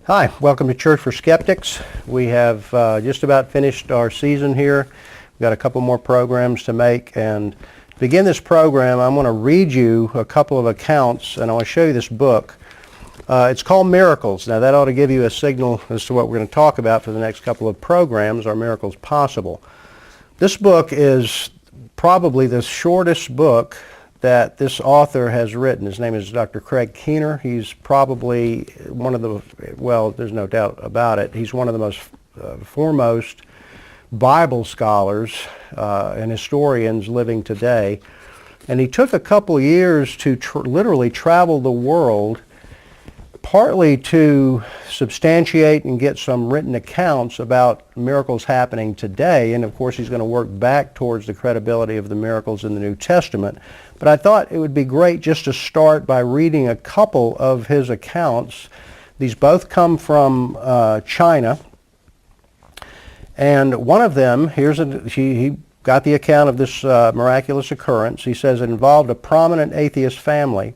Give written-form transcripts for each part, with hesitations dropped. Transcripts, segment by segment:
Hi, welcome to Church for Skeptics. We have just about finished our season here. We've got a couple more programs to make, and to begin this program I'm going to read you a couple of accounts, and I want to show you this book. It's called Miracles. Now that ought to give you a signal as to what we're going to talk about for the next couple of programs. Are miracles possible? This book is probably the shortest book that this author has written. His name is Dr. Craig Keener. He's probably one of the, well, there's no doubt about it, he's one of the most foremost Bible scholars and historians living today. And he took a couple years to literally travel the world, partly to substantiate and get some written accounts about miracles happening today. And of course he's going to work back towards the credibility of the miracles in the New Testament. But I thought it would be great just to start by reading a couple of his accounts. These both come from China. And one of them, he got the account of this miraculous occurrence. He says it involved a prominent atheist family.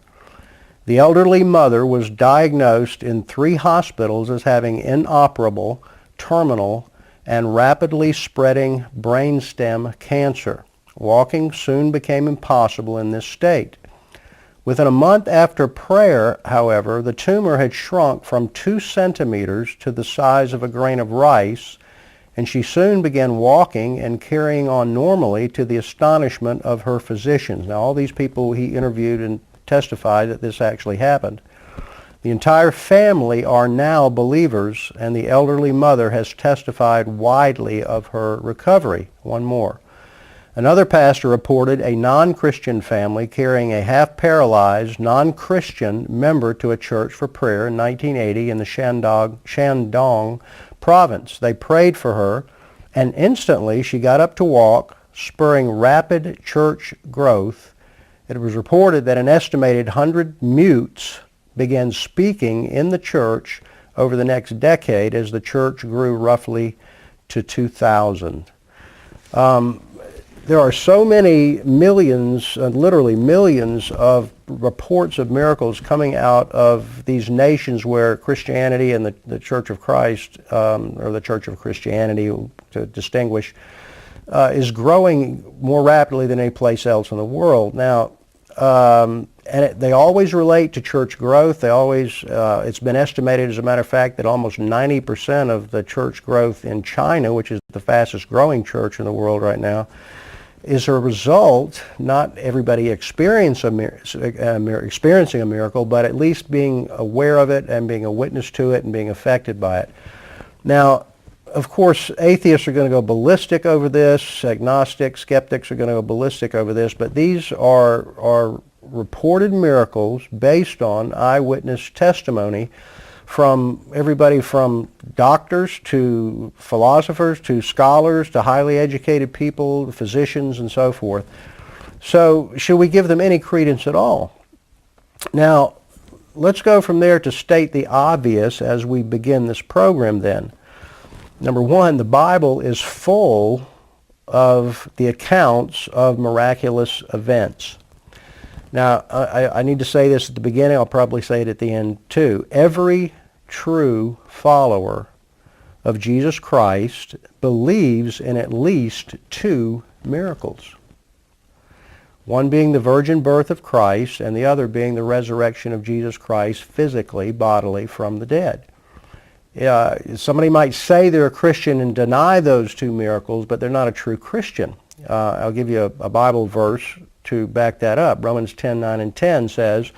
The elderly mother was diagnosed in 3 hospitals as having inoperable, terminal, and rapidly spreading brainstem cancer. Walking soon became impossible in this state. Within a month after prayer, however, the tumor had shrunk from 2 centimeters to the size of a grain of rice, and she soon began walking and carrying on normally, to the astonishment of her physicians. Now all these people he interviewed and testified that this actually happened. The entire family are now believers, and the elderly mother has testified widely of her recovery. One more. Another pastor reported a non-Christian family carrying a half-paralyzed, non-Christian member to a church for prayer in 1980 in the Shandong province. They prayed for her, and instantly she got up to walk, spurring rapid church growth. It was reported that an estimated 100 mutes began speaking in the church over the next decade as the church grew roughly to 2,000. There are so many millions, literally millions of reports of miracles coming out of these nations where Christianity and the Church of Christ, or the Church of Christianity to distinguish, is growing more rapidly than any place else in the world. Now, they always relate to church growth. They always, it's been estimated, as a matter of fact, that almost 90% of the church growth in China, which is the fastest growing church in the world right now, is a result, not everybody experiencing a miracle, but at least being aware of it and being a witness to it and being affected by it. Now, of course, atheists are going to go ballistic over this, agnostics, skeptics are going to go ballistic over this, but these are reported miracles based on eyewitness testimony from everybody from doctors to philosophers to scholars to highly educated people, physicians, and so forth. So should we give them any credence at all? Now, let's go from there to state the obvious as we begin this program then. Number one, the Bible is full of the accounts of miraculous events. Now, I need to say this at the beginning. I'll probably say it at the end too. Every true follower of Jesus Christ believes in at least 2 miracles. One being the virgin birth of Christ, and the other being the resurrection of Jesus Christ physically, bodily, from the dead. Somebody might say they're a Christian and deny those 2 miracles, but they're not a true Christian. I'll give you a Bible verse to back that up. Romans 10:9 and 10 says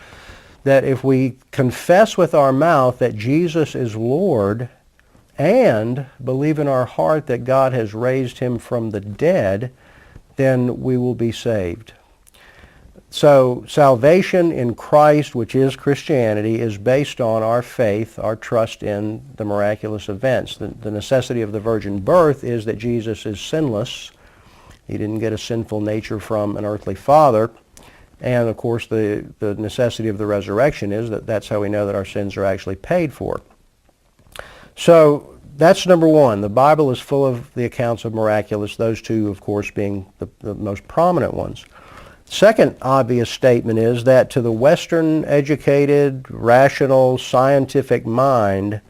that if we confess with our mouth that Jesus is Lord and believe in our heart that God has raised him from the dead, then we will be saved. So salvation in Christ, which is Christianity, is based on our faith, our trust in the miraculous events. The necessity of the virgin birth is that Jesus is sinless. He didn't get a sinful nature from an earthly father. And of course the necessity of the resurrection is that that's how we know that our sins are actually paid for. So that's number one. The Bible is full of the accounts of miraculous, those 2 of course being the most prominent ones. Second obvious statement is that to the Western educated, rational, scientific mind,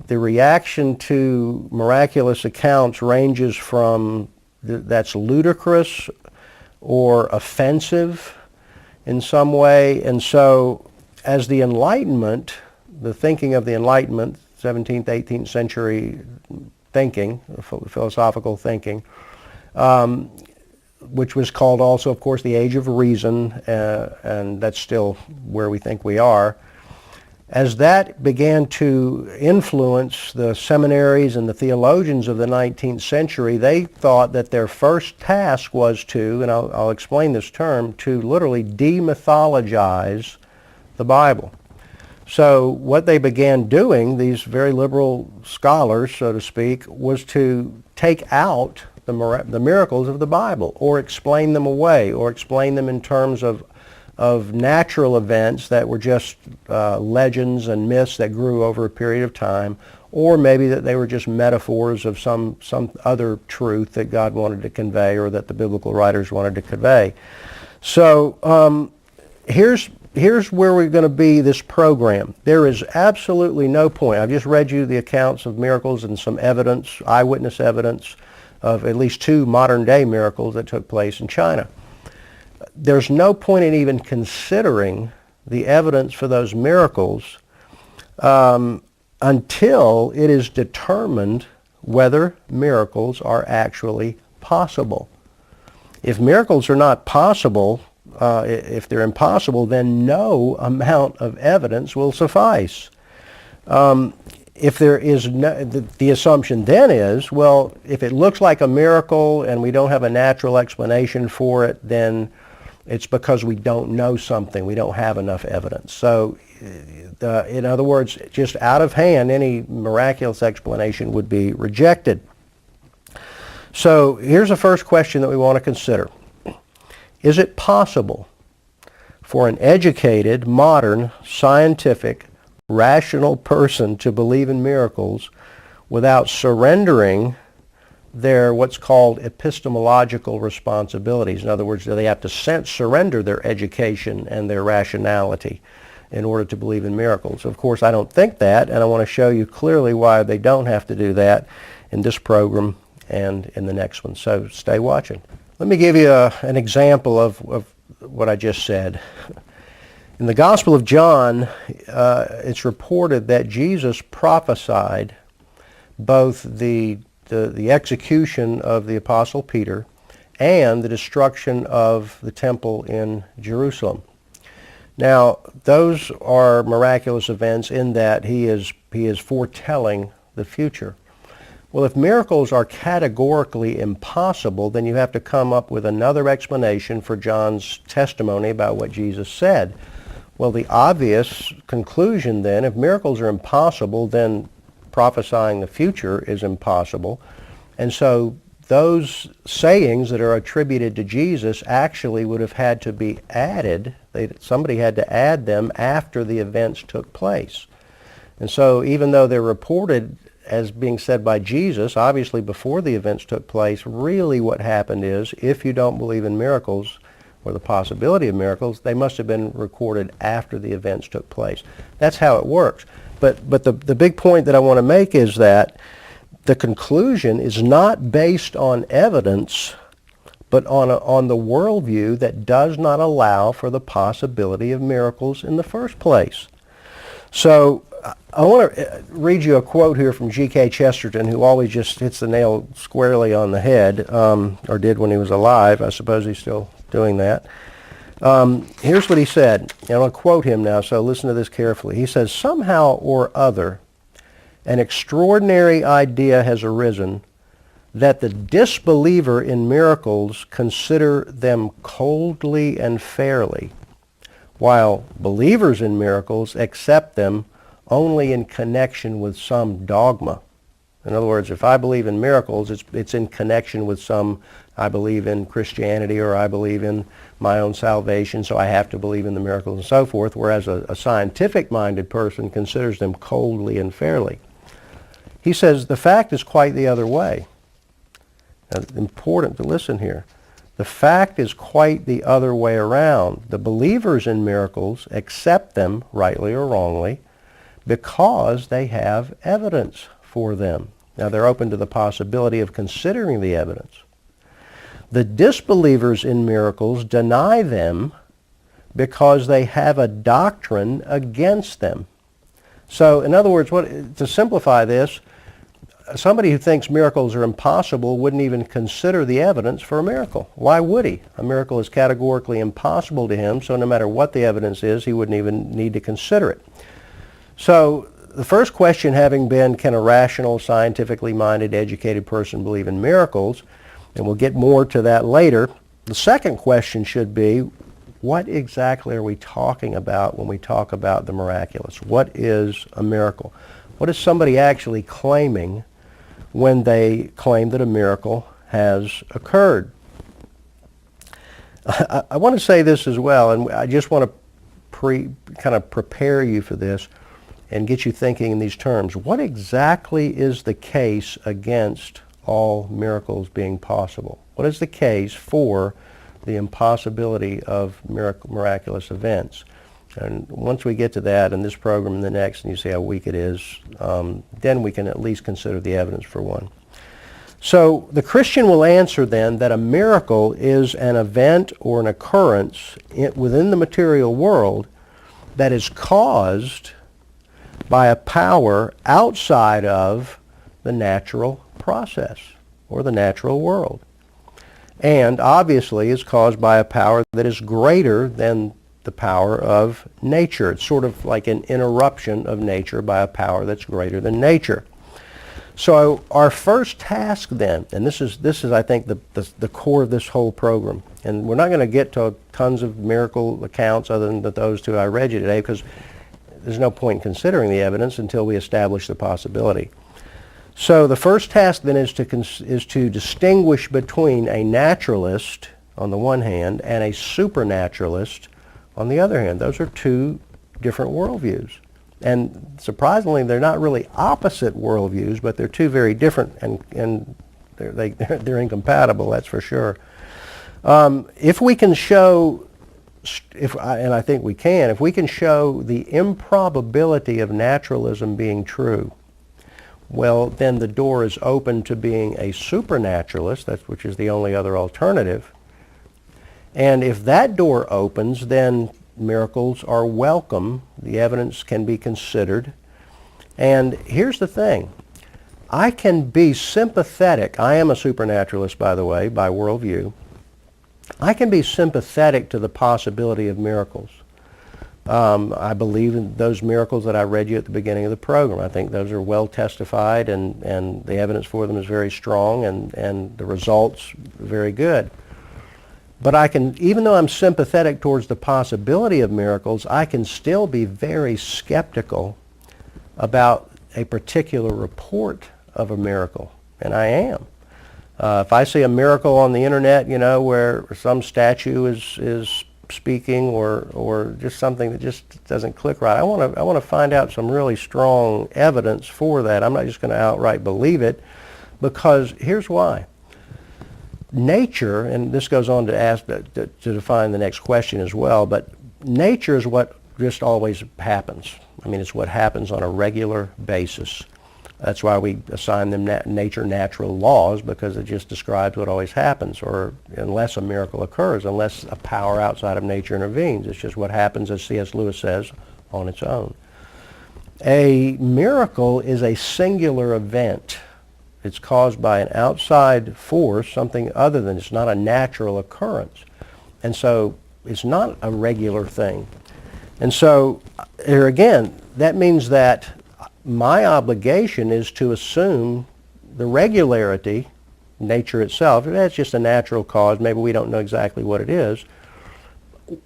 the reaction to miraculous accounts ranges from that's ludicrous or offensive in some way. And so as the Enlightenment, the thinking of the Enlightenment, 17th, 18th century thinking, philosophical thinking, which was called also, of course, the Age of Reason, and that's still where we think we are. As that began to influence the seminaries and the theologians of the 19th century, they thought that their first task was to, and I'll explain this term, to literally demythologize the Bible. So what they began doing, these very liberal scholars, so to speak, was to take out the miracles of the Bible, or explain them away, or explain them in terms of natural events that were just legends and myths that grew over a period of time, or maybe that they were just metaphors of some other truth that God wanted to convey or that the biblical writers wanted to convey. So here's where we're going to be this program. There is absolutely no point. I've just read you the accounts of miracles and some evidence, eyewitness evidence, of at least 2 modern-day miracles that took place in China. There's no point in even considering the evidence for those miracles until it is determined whether miracles are actually possible. If miracles are not possible, if they're impossible, then no amount of evidence will suffice. If there is no, the assumption then is, well, if it looks like a miracle and we don't have a natural explanation for it, then it's because we don't know something. We don't have enough evidence. So, in other words, just out of hand, any miraculous explanation would be rejected. So here's the first question that we want to consider. Is it possible for an educated, modern, scientific, rational person to believe in miracles without surrendering their what's called epistemological responsibilities? In other words, do they have to surrender their education and their rationality in order to believe in miracles? Of course, I don't think that, and I want to show you clearly why they don't have to do that in this program and in the next one. So stay watching. Let me give you an example of what I just said. In the Gospel of John, it's reported that Jesus prophesied both the execution of the Apostle Peter and the destruction of the temple in Jerusalem. Now, those are miraculous events in that he is foretelling the future. Well, if miracles are categorically impossible, then you have to come up with another explanation for John's testimony about what Jesus said. Well, the obvious conclusion then, if miracles are impossible, then prophesying the future is impossible. And so those sayings that are attributed to Jesus actually would have had to be added. Somebody had to add them after the events took place. And so even though they're reported as being said by Jesus, obviously before the events took place, really what happened is, if you don't believe in miracles, or the possibility of miracles, they must have been recorded after the events took place. That's how it works. But the big point that I want to make is that the conclusion is not based on evidence, but on the worldview that does not allow for the possibility of miracles in the first place. So I want to read you a quote here from G.K. Chesterton, who always just hits the nail squarely on the head, or did when he was alive. I suppose he's still doing that. Here's what he said, and I'll quote him now, so listen to this carefully. He says, "Somehow or other, an extraordinary idea has arisen that the disbeliever in miracles consider them coldly and fairly, while believers in miracles accept them only in connection with some dogma." In other words, if I believe in miracles, it's in connection with some, I believe in Christianity, or I believe in my own salvation, so I have to believe in the miracles and so forth, whereas a scientific-minded person considers them coldly and fairly. He says the fact is quite the other way. Now, it's important to listen here. The fact is quite the other way around. The believers in miracles accept them, rightly or wrongly, because they have evidence for them. Now, they're open to the possibility of considering the evidence. The disbelievers in miracles deny them because they have a doctrine against them. So, in other words, to simplify this, somebody who thinks miracles are impossible wouldn't even consider the evidence for a miracle. Why would he? A miracle is categorically impossible to him, so no matter what the evidence is, he wouldn't even need to consider it. So, the first question having been, can a rational, scientifically minded, educated person believe in miracles? And we'll get more to that later. The second question should be, what exactly are we talking about when we talk about the miraculous? What is a miracle? What is somebody actually claiming when they claim that a miracle has occurred? I want to say this as well, and I just want to kind of prepare you for this and get you thinking in these terms. What exactly is the case against all miracles being possible? What is the case for the impossibility of miraculous events? And once we get to that in this program and the next, and you see how weak it is, then we can at least consider the evidence for one. So the Christian will answer then that a miracle is an event or an occurrence within the material world that is caused by a power outside of the natural process or the natural world. And obviously is caused by a power that is greater than the power of nature. It's sort of like an interruption of nature by a power that's greater than nature. So our first task then, and this is I think the core of this whole program, and we're not going to get to tons of miracle accounts other than those two I read you today, because there's no point in considering the evidence until we establish the possibility. So the first task then is to distinguish between a naturalist on the one hand and a supernaturalist on the other hand. Those are two different worldviews. And surprisingly, they're not really opposite worldviews, but they're two very different, and they're incompatible, that's for sure. If we can show, and I think we can, if we can show the improbability of naturalism being true, well, then the door is open to being a supernaturalist, which is the only other alternative. And if that door opens, then miracles are welcome. The evidence can be considered. And here's the thing. I can be sympathetic. I am a supernaturalist, by the way, by worldview. I can be sympathetic to the possibility of miracles. I believe in those miracles that I read you at the beginning of the program. I think those are well testified, and the evidence for them is very strong, and the results very good. But I can, even though I'm sympathetic towards the possibility of miracles, I can still be very skeptical about a particular report of a miracle, and I am. If I see a miracle on the internet, where some statue is speaking, or just something that just doesn't click right, I want to find out some really strong evidence for that. I'm not just going to outright believe it, because here's why. Nature, and this goes on to define the next question as well, but nature is what just always happens. I mean, it's what happens on a regular basis. That's why we assign them nature natural laws, because it just describes what always happens, or unless a miracle occurs, unless a power outside of nature intervenes. It's just what happens, as C.S. Lewis says, on its own. A miracle is a singular event. It's caused by an outside force, something other than, it's not a natural occurrence. And so it's not a regular thing. And so here again, that means that my obligation is to assume the regularity, nature itself. That's just a natural cause. Maybe we don't know exactly what it is.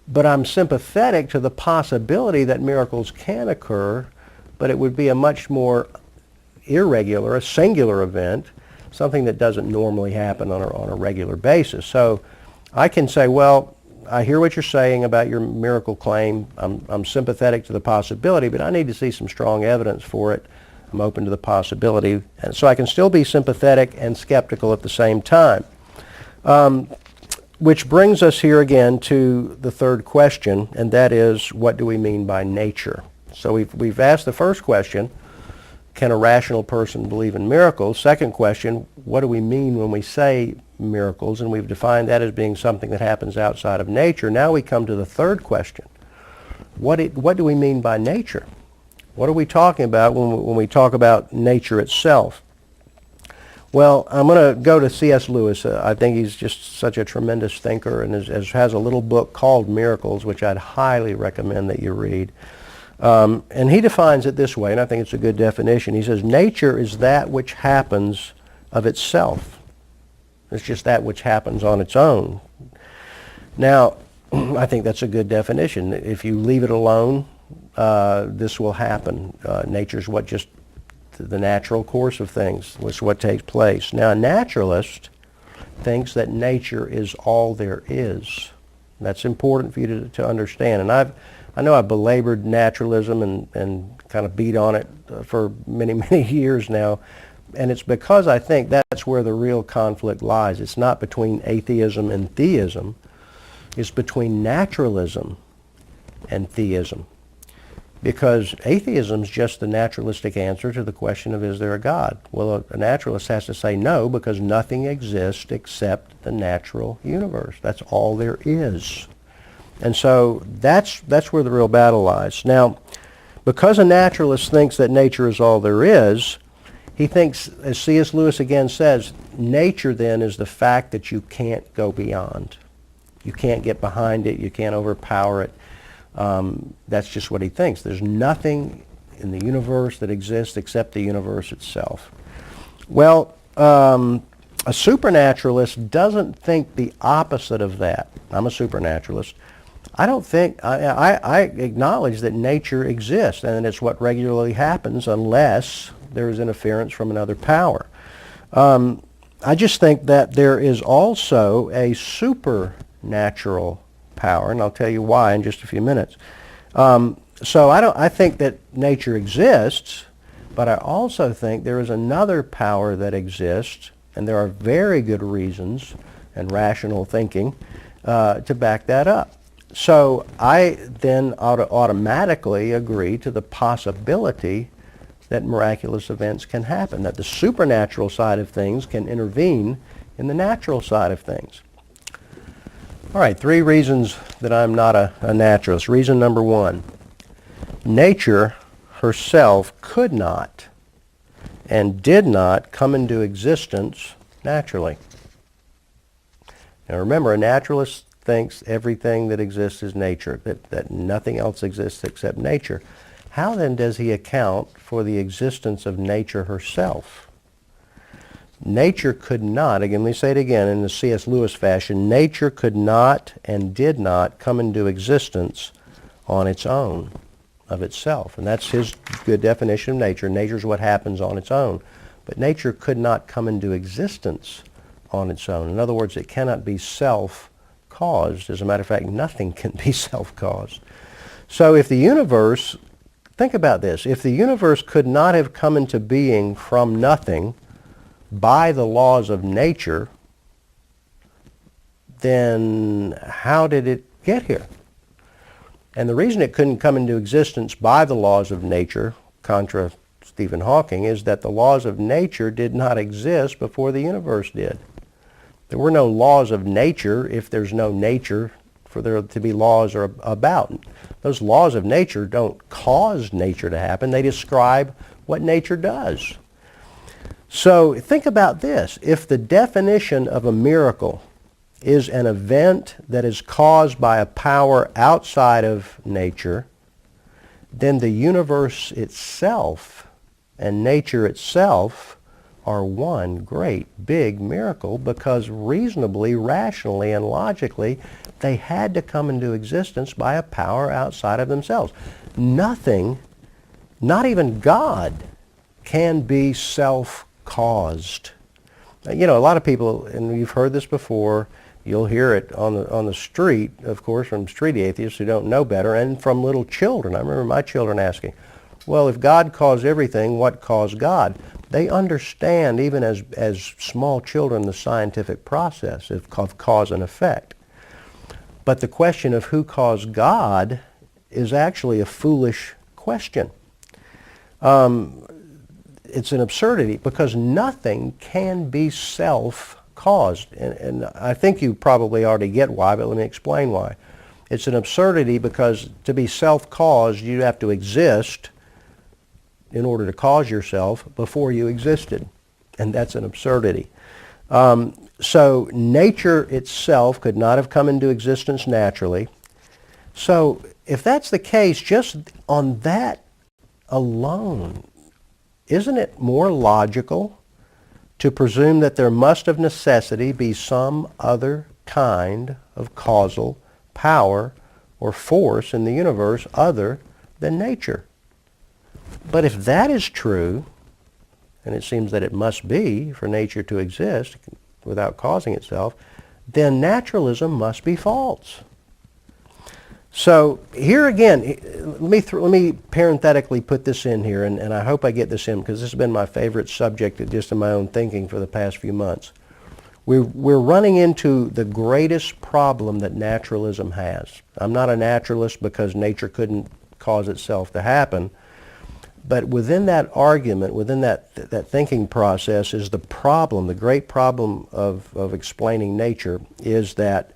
But I'm sympathetic to the possibility that miracles can occur, but it would be a much more irregular, a singular event, something that doesn't normally happen on a regular basis. So I can say, well, I hear what you're saying about your miracle claim. I'm sympathetic to the possibility, but I need to see some strong evidence for it. I'm open to the possibility. And so I can still be sympathetic and skeptical at the same time. Which brings us here again to the third question, and that is, what do we mean by nature? So we've asked the first question, can a rational person believe in miracles? Second question, what do we mean when we say miracles? And we've defined that as being something that happens outside of nature. Now we come to the third question. What do we mean by nature? What are we talking about when we talk about nature itself? Well, I'm going to go to C.S. Lewis. I think he's just such a tremendous thinker and has a little book called Miracles, which I'd highly recommend that you read. And he defines it this way, and I think it's a good definition. He says, nature is that which happens of itself. It's just that which happens on its own. Now, I think that's a good definition. If you leave it alone, this will happen. Nature's what just the natural course of things, which is what takes place. Now, a naturalist thinks that nature is all there is. That's important for you to understand. And I know I've belabored naturalism and kind of beat on it for many, many years now. And it's because I think that's where the real conflict lies. It's not between atheism and theism. It's between naturalism and theism. Because atheism is just the naturalistic answer to the question of is there a God? Well, a naturalist has to say no because nothing exists except the natural universe. That's all there is. And so that's where the real battle lies. Now, because a naturalist thinks that nature is all there is, he thinks, as C.S. Lewis again says, nature then is the fact that you can't go beyond. You can't get behind it. You can't overpower it. That's just what he thinks. There's nothing in the universe that exists except the universe itself. Well, a supernaturalist doesn't think the opposite of that. I'm a supernaturalist. I don't think, I acknowledge that nature exists and it's what regularly happens unless there is interference from another power. I just think that there is also a supernatural power, and I'll tell you why in just a few minutes. So I think that nature exists, but I also think there is another power that exists, and there are very good reasons and rational thinking to back that up. So I then ought to automatically agree to the possibility that miraculous events can happen, that the supernatural side of things can intervene in the natural side of things. All right, 3 reasons that I'm not a naturalist. Reason number 1, nature herself could not and did not come into existence naturally. Now remember, a naturalist thinks everything that exists is nature, that nothing else exists except nature. How then does he account for the existence of nature herself? Nature could not, again, let me say it again in the C.S. Lewis fashion, nature could not and did not come into existence on its own, of itself. And that's his good definition of nature. Nature is what happens on its own. But nature could not come into existence on its own. In other words, it cannot be self-caused. As a matter of fact, nothing can be self-caused. So if the universe, think about this, if the universe could not have come into being from nothing by the laws of nature, then how did it get here? And the reason it couldn't come into existence by the laws of nature, contra Stephen Hawking, is that the laws of nature did not exist before the universe did. There were no laws of nature if there's no nature for there to be laws about. Those laws of nature don't cause nature to happen. They describe what nature does. So think about this. If the definition of a miracle is an event that is caused by a power outside of nature, then the universe itself and nature itself are one great big miracle, because reasonably, rationally, and logically, they had to come into existence by a power outside of themselves. Nothing, not even God, can be self-caused. You know, a lot of people, and you've heard this before, you'll hear it on the street, of course, from street atheists who don't know better, and from little children. I remember my children asking, well, if God caused everything, what caused God? They understand, even as small children, the scientific process of cause and effect. But the question of who caused God is actually a foolish question. It's an absurdity because nothing can be self-caused. And I think you probably already get why, but let me explain why. It's an absurdity because to be self-caused, you have to exist in order to cause yourself before you existed. And that's an absurdity. So nature itself could not have come into existence naturally. So if that's the case, just on that alone, isn't it more logical to presume that there must of necessity be some other kind of causal power or force in the universe other than nature? But if that is true, and it seems that it must be for nature to exist without causing itself, then naturalism must be false. So here again, let me parenthetically put this in here, and I hope I get this in because this has been my favorite subject just in my own thinking for the past few months. We're running into the greatest problem that naturalism has. I'm not a naturalist because nature couldn't cause itself to happen, but within that argument, within that thinking process is the problem, the great problem of explaining nature is that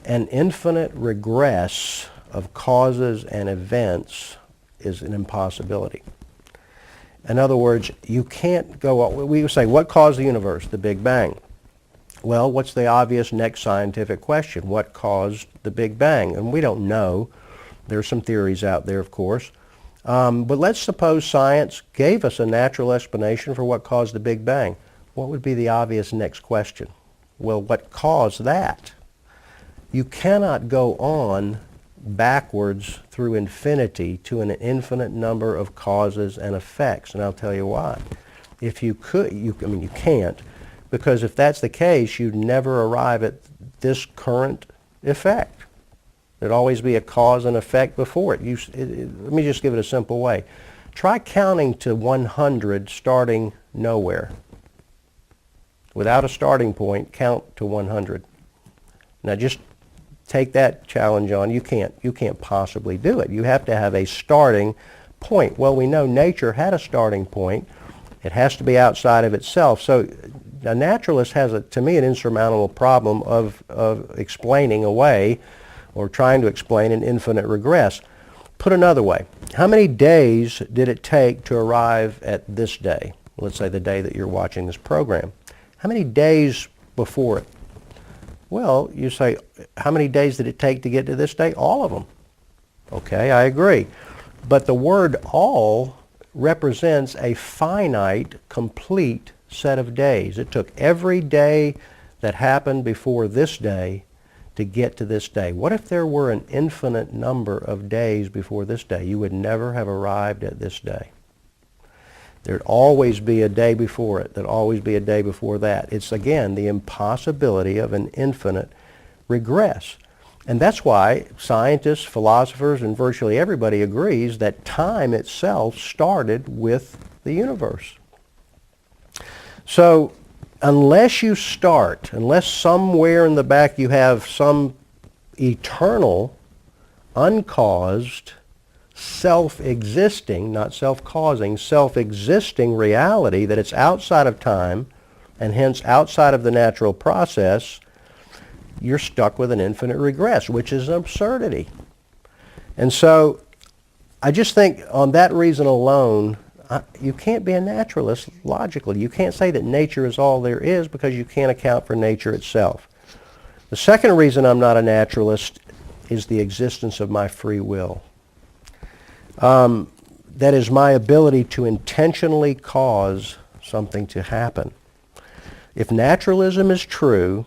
an infinite regress of causes and events is an impossibility. In other words, you can't go, we say, what caused the universe? The Big Bang. Well, what's the obvious next scientific question? What caused the Big Bang? And we don't know. There's some theories out there, of course. But let's suppose science gave us a natural explanation for what caused the Big Bang. What would be the obvious next question? Well, what caused that? You cannot go on backwards through infinity to an infinite number of causes and effects, and I'll tell you why. If you could, you can't, because if that's the case, you'd never arrive at this current effect. There'd always be a cause and effect before it. Let me just give it a simple way. Try counting to 100 starting nowhere. Without a starting point, count to 100. Now just take that challenge on. You can't possibly do it. You have to have a starting point. Well, we know nature had a starting point. It has to be outside of itself. So a naturalist has, to me, an insurmountable problem of explaining away or trying to explain an infinite regress. Put another way, how many days did it take to arrive at this day? Let's say the day that you're watching this program. How many days before it? Well, you say, how many days did it take to get to this day? All of them. Okay, I agree. But the word all represents a finite, complete set of days. It took every day that happened before this day to get to this day. What if there were an infinite number of days before this day? You would never have arrived at this day. There'd always be a day before it. There'd always be a day before that. It's, again, the impossibility of an infinite regress. And that's why scientists, philosophers, and virtually everybody agrees that time itself started with the universe. So unless somewhere in the back you have some eternal, uncaused, self-existing, not self-causing, self-existing reality that it's outside of time and hence outside of the natural process, you're stuck with an infinite regress, which is an absurdity. And so I just think on that reason alone, you can't be a naturalist logically. You can't say that nature is all there is because you can't account for nature itself. The second reason I'm not a naturalist is the existence of my free will. That is my ability to intentionally cause something to happen. If naturalism is true,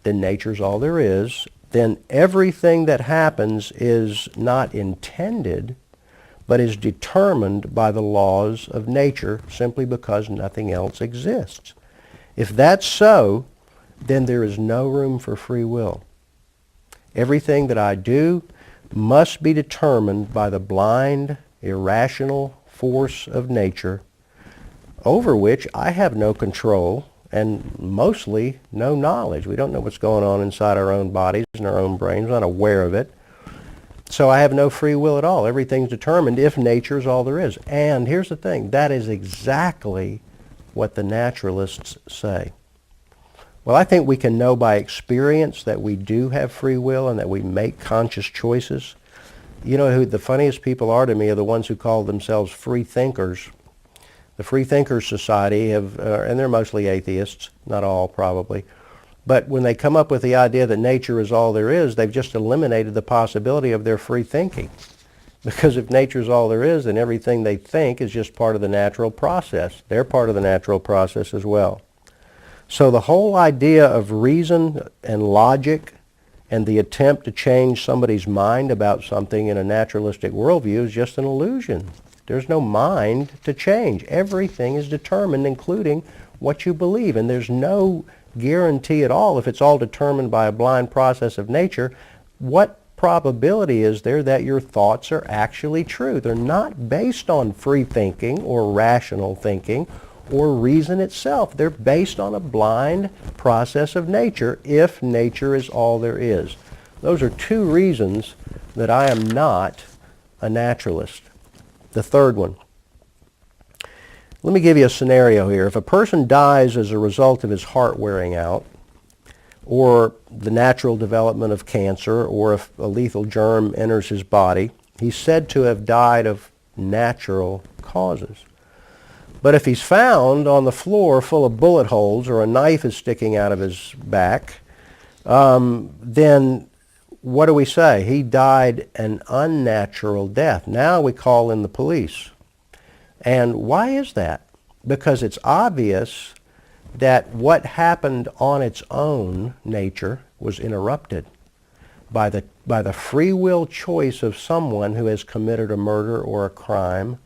then nature's all there is, then everything that happens is not intended, but is determined by the laws of nature simply because nothing else exists. If that's so, then there is no room for free will. Everything that I do must be determined by the blind, irrational force of nature over which I have no control and mostly no knowledge. We don't know what's going on inside our own bodies and our own brains. We're not aware of it. So I have no free will at all. Everything's determined if nature is all there is. And here's the thing, that is exactly what the naturalists say. Well, I think we can know by experience that we do have free will and that we make conscious choices. You know who the funniest people are to me are the ones who call themselves free thinkers. The Free Thinkers Society have, and they're mostly atheists, not all probably, but when they come up with the idea that nature is all there is, they've just eliminated the possibility of their free thinking. Because if nature is all there is, then everything they think is just part of the natural process. They're part of the natural process as well. So the whole idea of reason and logic and the attempt to change somebody's mind about something in a naturalistic worldview is just an illusion. There's no mind to change. Everything is determined, including what you believe. And there's no guarantee at all, if it's all determined by a blind process of nature, what probability is there that your thoughts are actually true? They're not based on free thinking or rational thinking or reason itself. They're based on a blind process of nature, if nature is all there is. Those are two reasons that I am not a naturalist. The third one. Let me give you a scenario here. If a person dies as a result of his heart wearing out, or the natural development of cancer, or if a lethal germ enters his body, he's said to have died of natural causes. But if he's found on the floor full of bullet holes or a knife is sticking out of his back, then what do we say? He died an unnatural death. Now we call in the police. And why is that? Because it's obvious that what happened on its own nature was interrupted by the free will choice of someone who has committed a murder or a crime.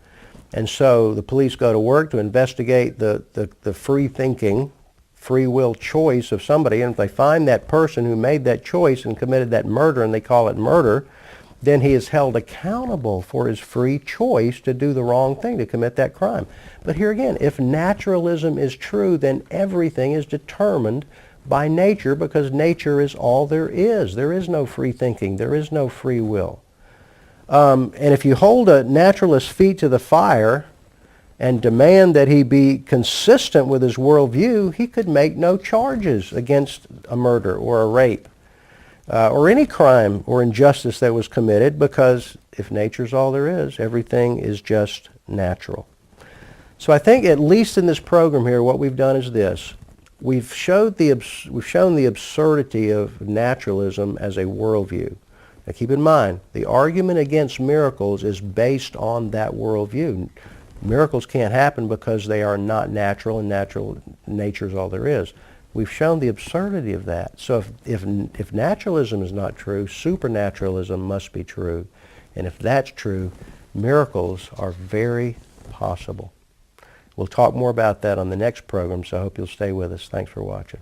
And so the police go to work to investigate the free thinking, free will choice of somebody, and if they find that person who made that choice and committed that murder and they call it murder, then he is held accountable for his free choice to do the wrong thing, to commit that crime. But here again, if naturalism is true, then everything is determined by nature, because nature is all there is. There is no free thinking. There is no free will. And if you hold a naturalist's feet to the fire and demand that he be consistent with his worldview, he could make no charges against a murder or a rape. Or any crime or injustice that was committed, because if nature's all there is, everything is just natural. So I think at least in this program here, what we've done is this. We've shown the absurdity of naturalism as a worldview. Now keep in mind, the argument against miracles is based on that worldview. Miracles can't happen because they are not natural, and nature's all there is. We've shown the absurdity of that. So if naturalism is not true, supernaturalism must be true. And if that's true, miracles are very possible. We'll talk more about that on the next program, so I hope you'll stay with us. Thanks for watching.